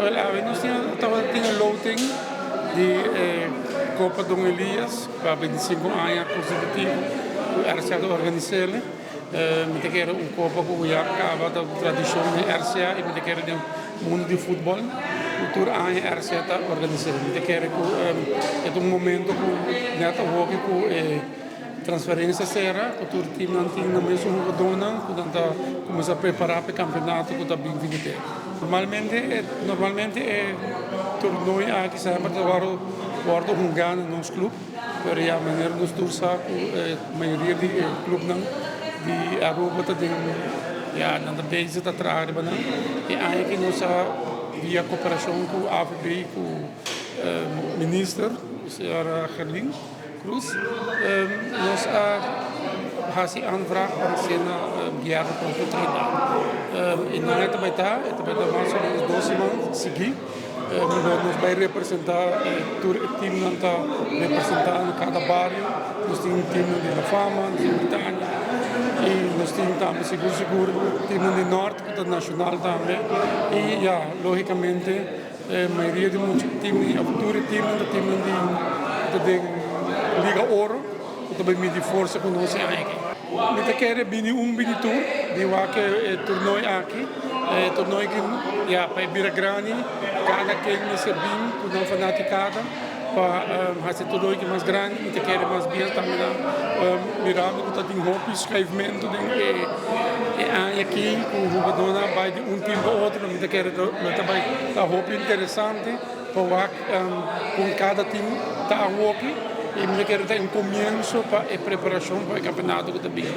Olha, nós tinha loting de Copa Dom Elias, para 25 anos consecutivo, o RCA organizá-la. Muito quero Copa que já acaba da tradição de RCA e muito quero do mundo de futebol. Cultura ano RCA está organizando. Muito quero que é um momento que neta hockey que transferência será, que o time não tinha na mesma rodona, quando começa a preparar para o campeonato que está bem vindo. Normalmente é torneio aqui sempre agora guardo jogando no nosso clube, mas a maneira nos torcer a maioria do clube não de Aruba está na base da trabalho não e aí que nós via cooperação com a AFB com o ministro, o senhor Gerlin Cruz, nós hasi aanvraag para ser guiado para o treinador. E não é também mais ou menos 12 semanas seguir. Nós vai representar o time não está representando cada bairro. Nós temos um time de La Fama, de Britânia, e nós temos também seguro o time de Norte, que é nacional também. E logicamente a maioria de muitos times, a futuro time de Liga Ouro, que também me de força com nós aqui. Nós queremos bini tour, de que torneio aqui, torneio que para Bira Grande, cada quem nesse bim, que não fanaticada, para fazer torneio que mais grande, nós queremos mais bem também mirando que está em roupa, escrevimento de aqui, com o jogador vai de um time para o outro, nós queremos também a roupa interessante, para com cada time está aqui. E me quero ter um começo para a preparação para o campeonato que está vindo.